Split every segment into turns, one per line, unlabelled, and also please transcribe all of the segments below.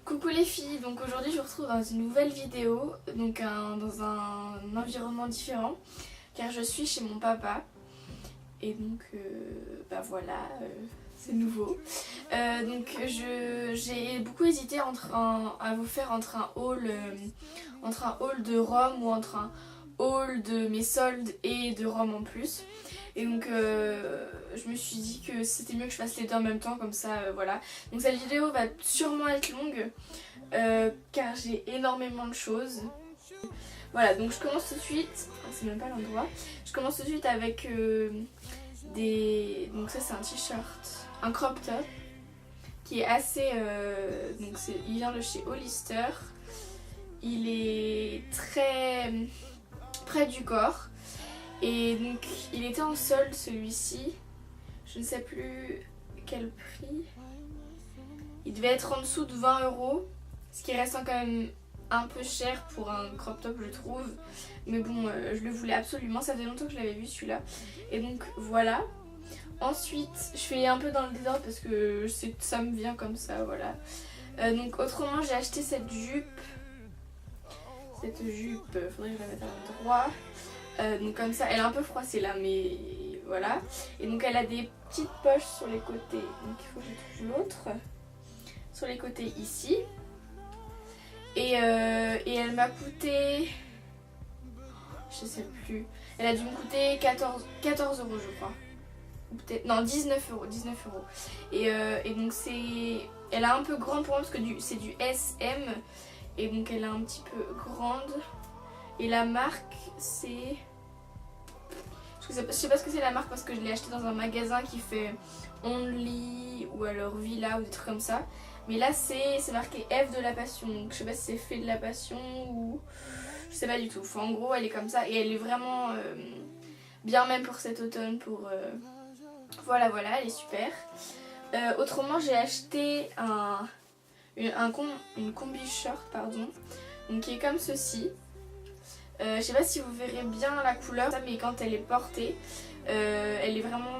Coucou les filles, donc aujourd'hui je vous retrouve dans une nouvelle vidéo, donc dans un environnement différent, car je suis chez mon papa, et donc bah voilà, c'est nouveau. Donc j'ai beaucoup hésité à vous faire entre un haul de Rome ou entre un haul de mes soldes et de Rome en plus. Et donc je me suis dit que c'était mieux que je fasse les deux en même temps, comme ça voilà. Donc cette vidéo va sûrement être longue car j'ai énormément de choses. Voilà, donc je commence tout de suite, c'est même pas l'endroit. Je commence tout de suite avec donc ça c'est un t-shirt, un crop top qui est assez, il vient de chez Hollister. Il est très près du corps. Et donc il était en solde celui-ci, je ne sais plus quel prix, il devait être en dessous de 20 €, ce qui reste quand même un peu cher pour un crop top je trouve, mais bon je le voulais absolument, ça faisait longtemps que je l'avais vu celui-là, et donc voilà. Ensuite je fais un peu dans le désordre parce que ça me vient comme ça, voilà. Donc autrement j'ai acheté cette jupe, faudrait que je la mette à l'endroit. Donc comme ça, elle est un peu froissée là, mais voilà. Et donc elle a des petites poches sur les côtés. Donc il faut que je trouve l'autre. Sur les côtés ici. Et elle m'a coûté... Je sais plus. Elle a dû me coûter 14 € je crois. Ou peut-être... Non, 19 €. 19 €. Et donc c'est... Elle est un peu grande pour moi parce que c'est du SM. Et donc elle est un petit peu grande. Et la marque c'est... Je sais pas ce que c'est la marque parce que je l'ai acheté dans un magasin qui fait Only ou alors Villa ou des trucs comme ça. Mais là c'est marqué F de la Passion. Donc je sais pas si c'est fait de la Passion ou... Je sais pas du tout. Enfin, en gros elle est comme ça et elle est vraiment bien même pour cet automne. Voilà, elle est super. Autrement j'ai acheté une combi short pardon. Donc qui est comme ceci. Je sais pas si vous verrez bien la couleur, mais quand elle est portée, elle est vraiment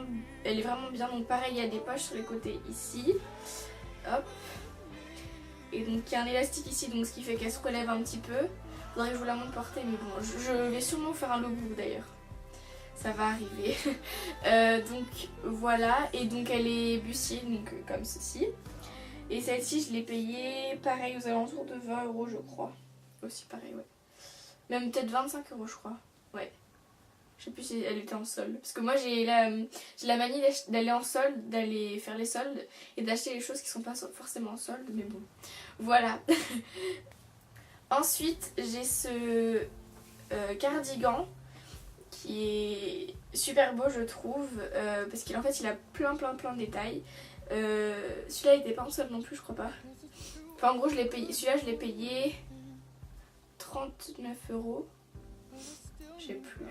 bien. Donc pareil, il y a des poches sur les côtés ici. Hop. Et donc il y a un élastique ici, donc ce qui fait qu'elle se relève un petit peu. Faudrait que je vous la montre portée, mais bon, je vais sûrement faire un lookbook d'ailleurs. Ça va arriver. Donc voilà, et donc elle est bustier, donc comme ceci. Et celle-ci, je l'ai payée pareil aux alentours de 20 € je crois. Aussi pareil, ouais. Même peut-être 25 € je crois. Ouais. Je sais plus si elle était en solde. Parce que moi j'ai la manie d'aller en solde, d'aller faire les soldes et d'acheter les choses qui sont pas forcément en solde. Mais bon. Voilà. Ensuite j'ai ce cardigan qui est super beau je trouve. Parce qu'en fait il a plein de détails. Celui-là il était pas en solde non plus je crois pas. Enfin en gros celui-là je l'ai payé 39 €. Je sais plus.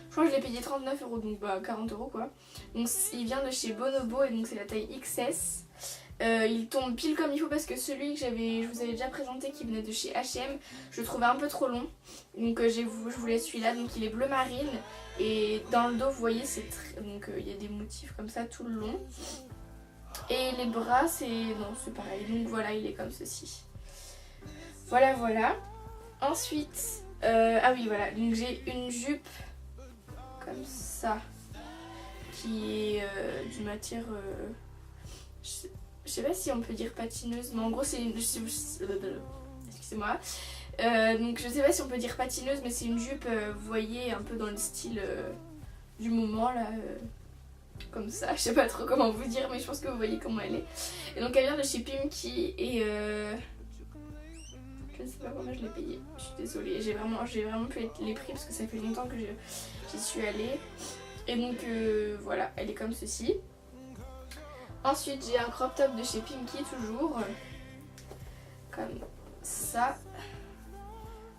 Je crois que je l'ai payé 39 €, donc bah 40 € quoi. Donc il vient de chez Bonobo et donc c'est la taille XS. Il tombe pile comme il faut parce que celui que je vous avais déjà présenté qui venait de chez H&M, je le trouvais un peu trop long. Donc je voulais celui-là, donc il est bleu marine. Et dans le dos vous voyez donc il y a des motifs comme ça tout le long. Et les bras c'est pareil, donc voilà il est comme ceci. Voilà. Ensuite, ah oui voilà, donc j'ai une jupe comme ça qui est d'une matière, je sais pas si on peut dire patineuse, mais en gros c'est une, excusez-moi, donc je sais pas si on peut dire patineuse, mais c'est une jupe, vous voyez un peu dans le style du moment là. Comme ça, je sais pas trop comment vous dire, mais je pense que vous voyez comment elle est. Et donc elle vient de chez Pimki et je ne sais pas combien je l'ai payé, je suis désolée, j'ai vraiment pu les prix parce que ça fait longtemps que j'y suis allée. Et donc voilà, elle est comme ceci. Ensuite j'ai un crop top de chez Pimki toujours, comme ça.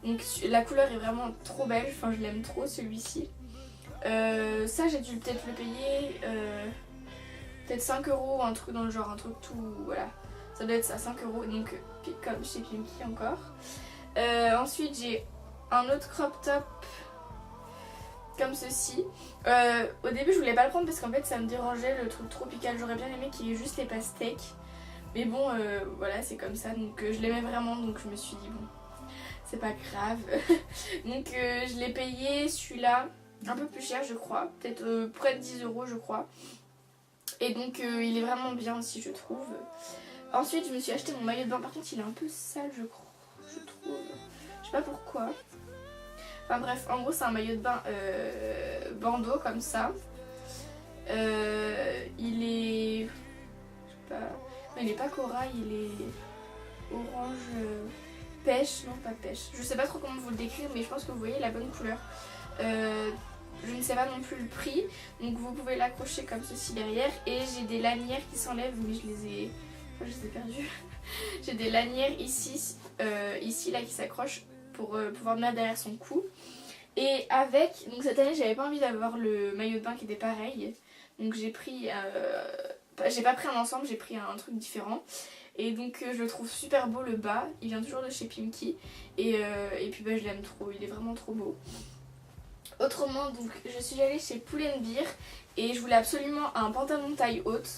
Donc la couleur est vraiment trop belle, enfin je l'aime trop celui-ci. Ça j'ai dû peut-être le payer peut-être 5 € ou un truc dans le genre, un truc tout, voilà. Ça doit être ça, 5 €, donc comme chez Pimki encore. Ensuite j'ai un autre crop top comme ceci. Au début je voulais pas le prendre parce qu'en fait ça me dérangeait le truc tropical. J'aurais bien aimé qu'il y ait juste les pastèques. Mais bon, voilà, c'est comme ça. Donc je l'aimais vraiment, donc je me suis dit, bon, c'est pas grave. Donc je l'ai payé celui-là un peu plus cher, je crois. Peut-être près de 10 € je crois. Et donc il est vraiment bien aussi, je trouve. Ensuite, je me suis acheté mon maillot de bain. Par contre, il est un peu sale, je trouve. Je sais pas pourquoi. Enfin bref, en gros, c'est un maillot de bain bandeau comme ça. Il est... Je sais pas... Non, il est pas corail, il est orange pêche. Non, pas pêche. Je sais pas trop comment vous le décrire, mais je pense que vous voyez la bonne couleur. Je ne sais pas non plus le prix. Donc vous pouvez l'accrocher comme ceci derrière. Et j'ai des lanières qui s'enlèvent, mais je les ai perdues. J'ai des lanières ici, ici là qui s'accrochent pour pouvoir le mettre derrière son cou. Et avec, donc cette année j'avais pas envie d'avoir le maillot de bain qui était pareil. Donc j'ai pris, j'ai pas pris un ensemble, j'ai pris un truc différent. Et donc je le trouve super beau le bas, il vient toujours de chez Pimki. Et puis je l'aime trop, il est vraiment trop beau. Autrement, donc je suis allée chez Pull&Bear et je voulais absolument un pantalon taille haute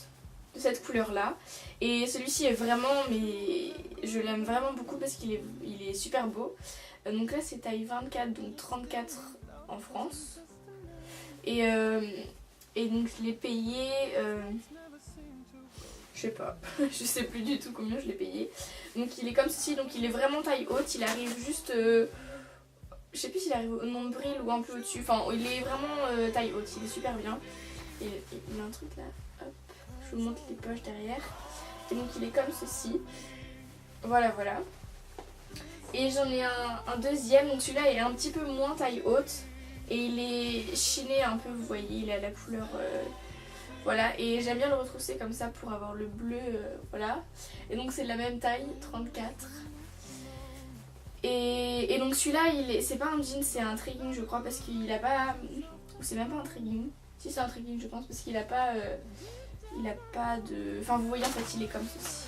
de cette couleur là. Et celui-ci est vraiment, mais je l'aime vraiment beaucoup parce qu'il est super beau. Donc là c'est taille 24, donc 34 en France. Et donc je l'ai payé, je sais pas, je sais plus du tout combien je l'ai payé. Donc il est comme ceci, donc il est vraiment taille haute, il arrive juste... je sais plus s'il arrive au nombril ou un peu au-dessus. Enfin, il est vraiment taille haute, il est super bien. Et il y a un truc là, hop, je vous montre les poches derrière. Et donc il est comme ceci. Voilà, voilà. Et j'en ai un deuxième, donc celui-là il est un petit peu moins taille haute. Et il est chiné un peu, vous voyez, il a la couleur... voilà, et j'aime bien le retrousser comme ça pour avoir le bleu, voilà. Et donc c'est de la même taille, 34. Et donc celui-là, c'est pas un jean, c'est un trekking je crois, parce qu'il a pas... Ou c'est même pas un trekking. Si c'est un trekking je pense, parce qu'il a pas... il a pas de... Enfin vous voyez en fait il est comme ceci.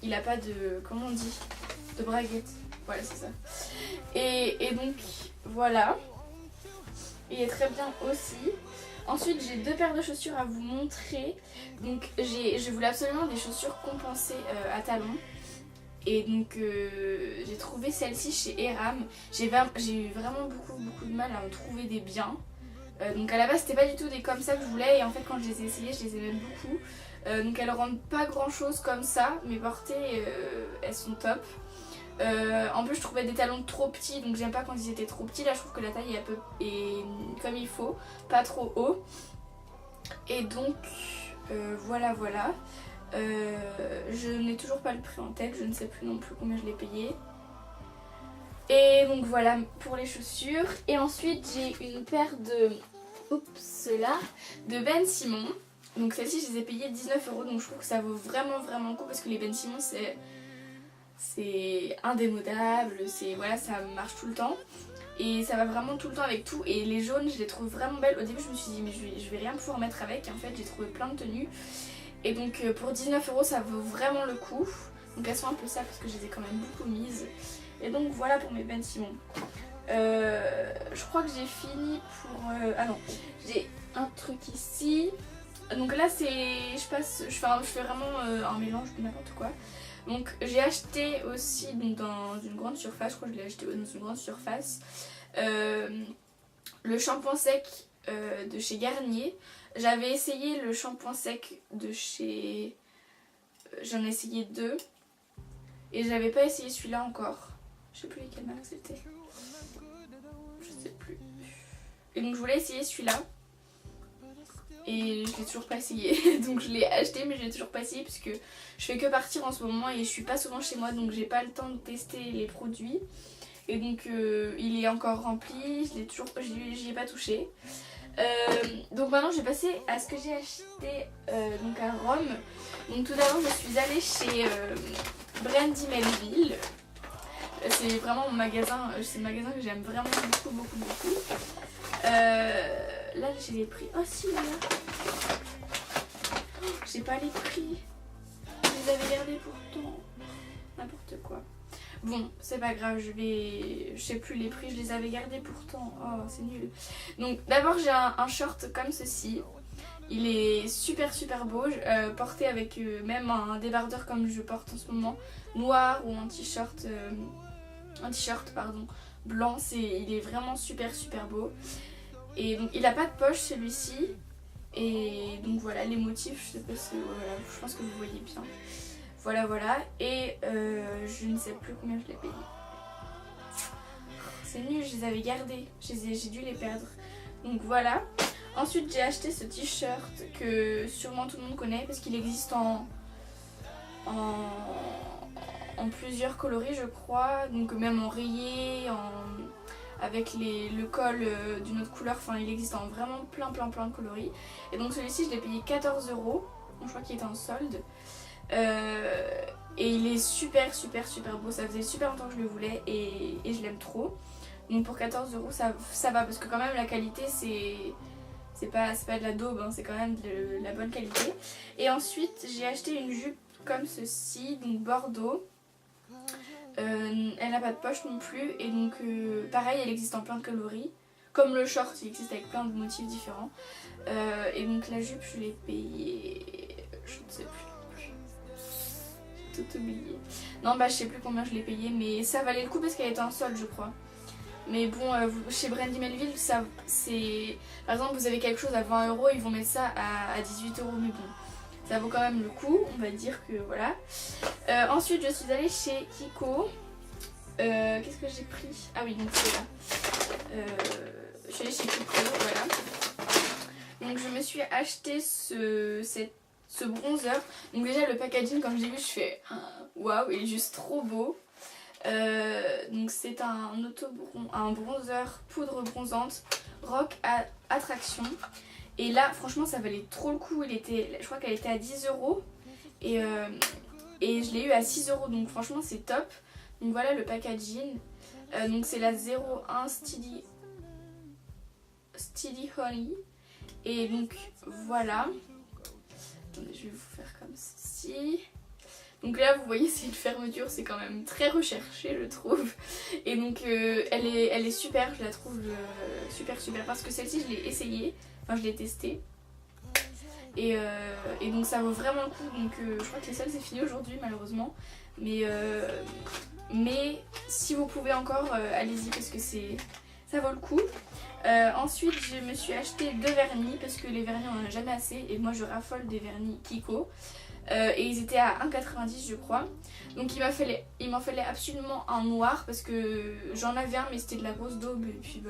Il a pas de... Comment on dit? De braguette. Voilà c'est ça. Et donc voilà. Il est très bien aussi. Ensuite j'ai deux paires de chaussures à vous montrer. Donc je voulais absolument des chaussures compensées à talons. Et donc j'ai trouvé celle-ci chez Eram. J'ai eu vraiment beaucoup de mal à en trouver des biens. Donc à la base c'était pas du tout des comme ça que je voulais. Et en fait quand je les ai essayées je les aimais beaucoup. Donc elles rendent pas grand chose comme ça. Mais portées elles sont top. En plus je trouvais des talons trop petits. Donc j'aime pas quand ils étaient trop petits. Là je trouve que la taille est comme il faut. Pas trop haut. Et donc voilà. Je n'ai toujours pas le prix en tête, je ne sais plus non plus combien je l'ai payé. Et donc voilà pour les chaussures. Et ensuite j'ai une paire de... Oups là, de Ben Simon. Donc celle-ci je les ai payées 19 €. Donc je trouve que ça vaut vraiment le coup parce que les Ben Simon c'est indémodable. Voilà, ça marche tout le temps. Et ça va vraiment tout le temps avec tout. Et les jaunes je les trouve vraiment belles. Au début je me suis dit mais je vais rien pouvoir mettre avec. Et en fait j'ai trouvé plein de tenues. Et donc pour 19 € ça vaut vraiment le coup. Donc elles sont un peu sales parce que je les ai quand même beaucoup mises. Et donc voilà pour mes Ben Simon. Je crois que j'ai fini pour... ah non, j'ai un truc ici. Donc là c'est... Je fais vraiment un mélange de n'importe quoi. Donc j'ai acheté aussi donc, dans une grande surface. Je crois que je l'ai acheté dans une grande surface. Le shampoing sec de chez Garnier. J'avais essayé le shampoing sec de chez... J'en ai essayé deux. Et j'avais pas essayé celui-là encore. Je sais plus lesquelles marques c'était. Je sais plus. Et donc je voulais essayer celui-là. Et je l'ai toujours pas essayé. Donc je l'ai acheté mais je l'ai toujours pas essayé. Puisque je fais que partir en ce moment et je suis pas souvent chez moi. Donc j'ai pas le temps de tester les produits. Et donc il est encore rempli. J'y ai pas touché. Donc maintenant je vais passer à ce que j'ai acheté donc à Rome. Donc tout d'abord je suis allée chez Brandy Melville. C'est vraiment mon magasin, c'est le magasin que j'aime vraiment beaucoup. Là j'ai les prix. Oh si là, j'ai pas les prix. Je les avais gardés pourtant. N'importe quoi. Bon, c'est pas grave, je sais plus les prix, je les avais gardés pourtant. Oh, c'est nul. Donc d'abord j'ai un short comme ceci. Il est super beau, porté avec même un débardeur comme je porte en ce moment, noir ou un t-shirt blanc. Il est vraiment super beau. Et donc il a pas de poche celui-ci. Et donc voilà les motifs, je sais pas si voilà, je pense que vous voyez bien. Voilà. Et je ne sais plus combien je l'ai payé. C'est nul, je les avais gardés, j'ai dû les perdre. Donc voilà. Ensuite j'ai acheté ce t-shirt que sûrement tout le monde connaît parce qu'il existe en plusieurs coloris je crois. Donc même en rayé, avec le col d'une autre couleur. Enfin il existe en vraiment plein de coloris. Et donc celui-ci je l'ai payé 14 €. Donc, je crois qu'il était en solde. Et il est super beau. Ça faisait super longtemps que je le voulais et je l'aime trop. Donc pour 14 € ça va parce que quand même la qualité c'est pas de la daube, hein, c'est quand même de la bonne qualité. Et ensuite j'ai acheté une jupe comme ceci, donc bordeaux. Elle n'a pas de poche non plus et donc pareil elle existe en plein de coloris. Comme le short il existe avec plein de motifs différents. Et donc la jupe je l'ai payée, je ne sais plus. J'ai tout oublié. Non bah je sais plus combien je l'ai payée mais ça valait le coup parce qu'elle était en solde je crois. Mais bon, chez Brandy Melville, c'est... Par exemple, vous avez quelque chose à 20 €, ils vont mettre ça à 18 €, mais bon, ça vaut quand même le coup, on va dire que voilà. Ensuite, je suis allée chez Kiko. Qu'est-ce que j'ai pris? Ah oui, donc c'est là. Je suis allée chez Kiko, voilà. Donc je me suis acheté ce bronzer. Donc déjà, le packaging, comme j'ai vu, je fais... Waouh, il est juste trop beau. Donc c'est un bronzer poudre bronzante Rock Attraction et là franchement ça valait trop le coup. Je crois qu'elle était à 10 € et je l'ai eu à 6 € donc franchement c'est top. Donc voilà le packaging. Donc c'est la 01 Steady Honey et donc voilà. Attendez, je vais vous faire comme ceci. Donc là vous voyez c'est une fermeture, c'est quand même très recherché je trouve. Et donc elle est super, je la trouve super parce que celle-ci je l'ai essayée, enfin je l'ai testée. Et donc ça vaut vraiment le coup, donc je crois que les salles c'est fini aujourd'hui malheureusement. Mais si vous pouvez encore allez-y parce que ça vaut le coup. Ensuite je me suis acheté 2 vernis parce que les vernis on en a jamais assez et moi je raffole des vernis Kiko. Et ils étaient à 1,90 je crois. Donc il m'en fallait absolument un noir parce que j'en avais un mais c'était de la grosse daube et puis je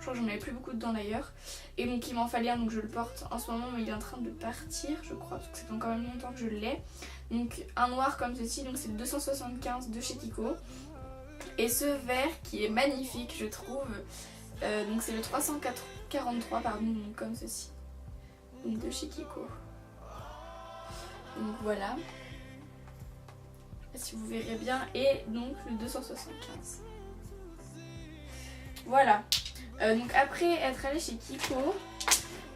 crois que j'en avais plus beaucoup dedans d'ailleurs. Et donc il m'en fallait un, donc je le porte en ce moment mais il est en train de partir je crois parce que c'est quand même longtemps que je l'ai. Donc un noir comme ceci, donc c'est le 275 de chez Kiko. Et ce vert qui est magnifique je trouve, donc c'est le 343 pardon, donc comme ceci, donc de chez Kiko. Donc voilà, je sais pas si vous verrez bien, et donc le 275. Voilà, donc après être allée chez Kiko,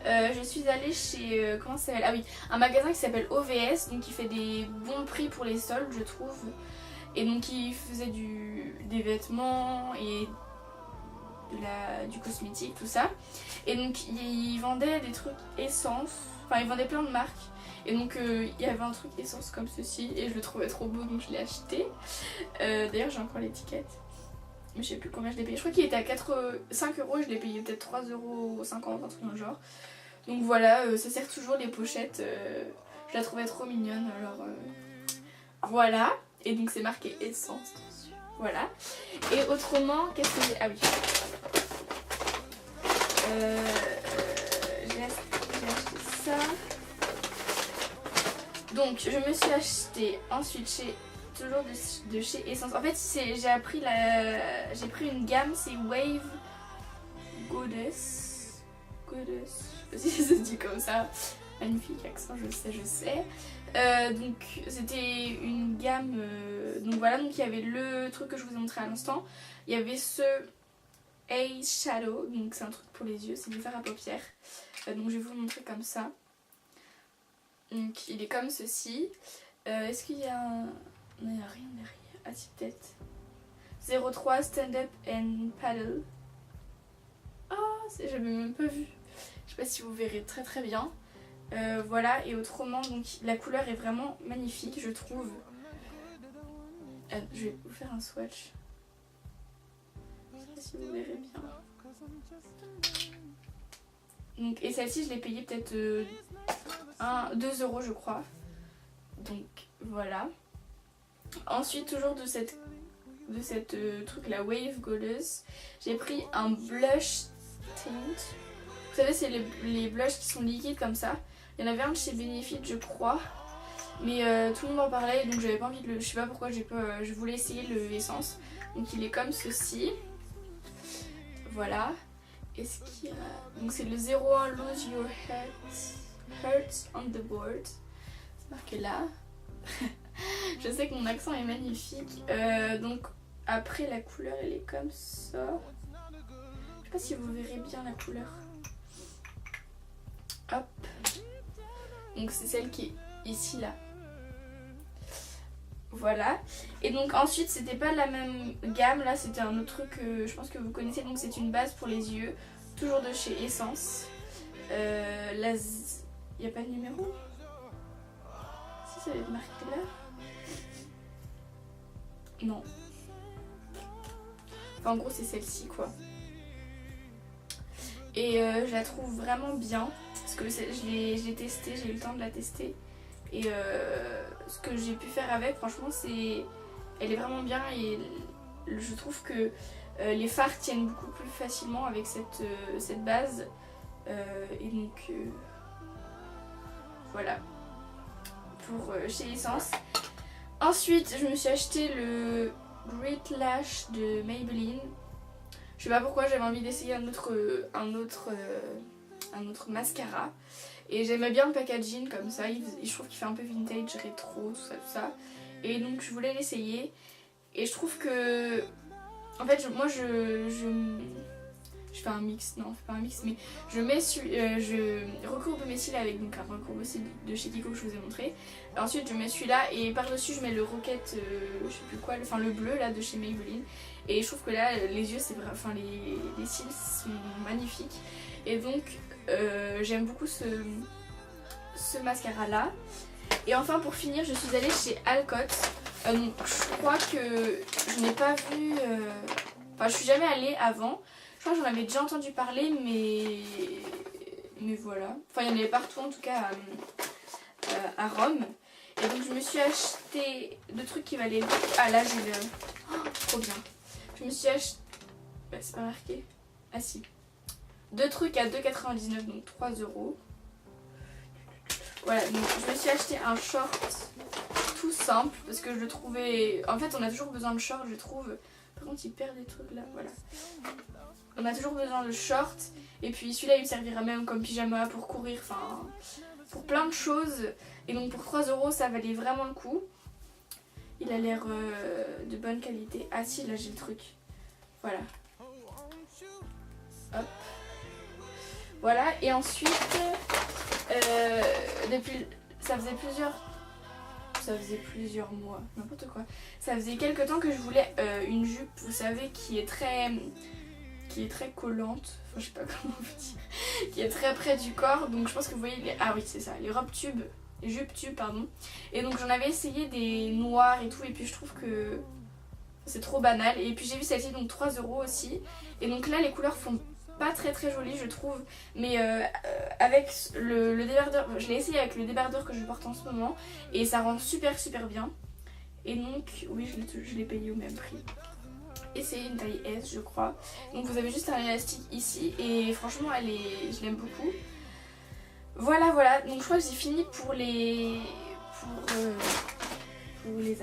je suis allée chez, comment ça s'appelle? Ah oui, un magasin qui s'appelle OVS, donc qui fait des bons prix pour les soldes je trouve. Et donc il faisait des vêtements et du cosmétique, tout ça. Et donc il vendait des trucs essence, enfin il vendait plein de marques. Et donc il y avait un truc essence comme ceci et je le trouvais trop beau donc je l'ai acheté. D'ailleurs j'ai encore l'étiquette. Mais je sais plus combien je l'ai payé. Je crois qu'il était à 5 € et je l'ai payé peut-être 3,50 €, un truc dans le genre. Donc voilà, ça sert toujours les pochettes. Je la trouvais trop mignonne alors voilà. Et donc c'est marqué essence dessus. Voilà. Et autrement, qu'est-ce que j'ai... Ah oui. J'ai acheté ça. Donc je me suis acheté ensuite toujours de chez Essence. En fait j'ai pris une gamme, c'est Wave Goddess. Je sais pas si ça se dit comme ça. Magnifique accent, je sais. Donc c'était une gamme, donc voilà, donc il y avait le truc que je vous ai montré à l'instant. Il y avait ce Eyeshadow, donc c'est un truc pour les yeux, c'est du fard à paupières. Donc je vais vous le montrer comme ça. Donc il est comme ceci. Est-ce qu'il y a un... Non, il n'y a rien derrière. Ah si, peut-être. 03 Stand Up and Paddle. Ah, j'avais même pas vu. Je sais pas si vous verrez très bien. Voilà, et autrement, donc la couleur est vraiment magnifique, je trouve. Je vais vous faire un swatch. Je sais pas si vous verrez bien. Donc, et celle-ci, je l'ai payée peut-être 2 € je crois. Donc voilà. Ensuite, toujours de cette truc la Wave Goddess, j'ai pris un blush tint. Vous savez, c'est les blushs qui sont liquides comme ça. Il y en avait un de chez Benefit, je crois. Mais tout le monde en parlait, donc j'avais pas envie de le... Je sais pas pourquoi je voulais essayer le Essence. Donc il est comme ceci. Voilà. Est-ce qu'il y a... Donc c'est le 01 Lose Your Heart on the Board. C'est marqué là. Je sais que mon accent est magnifique. Donc après la couleur elle est comme ça. Je sais pas si vous verrez bien la couleur. Hop. Donc c'est celle qui est ici là. Voilà. Et donc ensuite c'était pas la même gamme. Là c'était un autre truc que je pense que vous connaissez. Donc c'est une base pour les yeux. Toujours de chez Essence. Il n'y a pas de numéro? Si, ça va être marqué là. Non. Enfin, en gros c'est celle-ci quoi. Et je la trouve vraiment bien. Parce que je l'ai testée, j'ai eu le temps de la tester. Et ce que j'ai pu faire avec, franchement, elle est vraiment bien. Et je trouve que les fards tiennent beaucoup plus facilement avec cette base. Et donc, voilà. Pour chez Essence. Ensuite, je me suis acheté le Great Lash de Maybelline. Je sais pas pourquoi, j'avais envie d'essayer un autre mascara. Et j'aimais bien le packaging comme ça. Je trouve qu'il fait un peu vintage, rétro, tout ça. Et donc je voulais l'essayer. Et je trouve que... En fait, moi je fais un mix. Non, je fais pas un mix, mais je recourbe mes cils avec donc un recourbe cils de chez Kiko que je vous ai montré. Ensuite, je mets celui-là et par-dessus, je mets le Rocket, je sais plus quoi, le bleu là de chez Maybelline. Et je trouve que là, les yeux, c'est vrai, enfin les cils sont magnifiques. Et donc, j'aime beaucoup ce mascara là. Et enfin, pour finir, je suis allée chez Alcott. Donc, je crois que je n'ai pas vu... Enfin, je suis jamais allée avant. Je crois que j'en avais déjà entendu parler, mais voilà. Enfin, il y en avait partout, en tout cas, à Rome. Et donc, je me suis acheté 2 trucs qui valaient... Ah, là, j'ai le... Oh, trop bien. Je me suis acheté... Bah, c'est pas marqué. Ah, si. 2 trucs à 2,99, donc 3 €. Voilà, donc je me suis acheté un short tout simple parce que je le trouvais... En fait, on a toujours besoin de short, je trouve. Par contre, il perd des trucs là, voilà. On a toujours besoin de short. Et puis celui-là, il me servira même comme pyjama pour courir, enfin... Pour plein de choses. Et donc pour 3 €, ça valait vraiment le coup. Il a l'air de bonne qualité. Ah si, là j'ai le truc. Voilà. Hop. Voilà, et ensuite, ça faisait plusieurs mois, n'importe quoi. Ça faisait quelques temps que je voulais une jupe, vous savez, qui est très collante. Enfin, je sais pas comment vous dire. Qui est très près du corps. Donc, je pense que vous voyez ah oui, c'est ça, les robes tubes, les jupes tubes, pardon. Et donc, j'en avais essayé des noirs et tout. Et puis, je trouve que c'est trop banal. Et puis, j'ai vu celle-ci, donc 3 € aussi. Et donc, là, les couleurs font pas très joli je trouve, mais avec le débardeur, je l'ai essayé avec le débardeur que je porte en ce moment et ça rend super bien. Et donc oui, je l'ai payé au même prix et c'est une taille S je crois. Donc vous avez juste un élastique ici et franchement je l'aime beaucoup. Voilà, donc je crois que j'ai fini pour les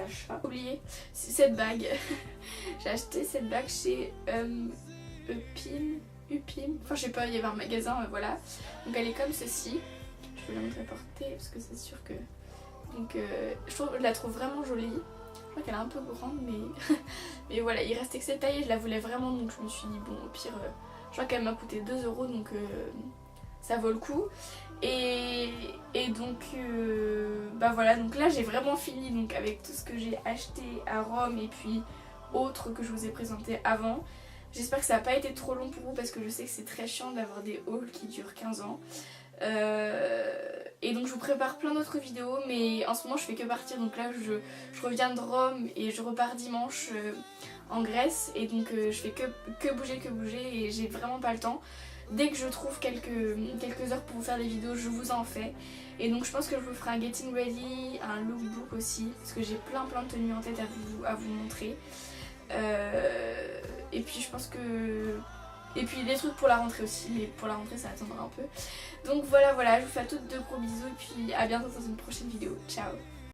achats. Oubliez, c'est cette bague. J'ai acheté cette bague chez Upim, enfin je sais pas, il y avait un magasin, voilà. Donc elle est comme ceci. Je vais la montrer portée parce que c'est sûr que... Donc je la trouve vraiment jolie. Je crois qu'elle est un peu grande mais voilà, il restait que cette taille et je la voulais vraiment, donc je me suis dit bon au pire, je crois qu'elle m'a coûté 2 € donc ça vaut le coup. Et donc bah voilà, donc là j'ai vraiment fini donc avec tout ce que j'ai acheté à Rome et puis autres que je vous ai présenté avant. J'espère que ça n'a pas été trop long pour vous parce que je sais que c'est très chiant d'avoir des hauls qui durent 15 ans. Et donc je vous prépare plein d'autres vidéos, mais en ce moment je fais que partir. Donc là je reviens de Rome et je repars dimanche en Grèce. Et donc je fais que bouger et j'ai vraiment pas le temps. Dès que je trouve quelques heures pour vous faire des vidéos, je vous en fais. Et donc je pense que je vous ferai un getting ready, un lookbook aussi, parce que j'ai plein de tenues en tête à vous montrer. Et puis je pense que... Et puis des trucs pour la rentrée aussi, mais pour la rentrée ça attendra un peu. Donc voilà, je vous fais à toutes de gros bisous et puis à bientôt dans une prochaine vidéo. Ciao!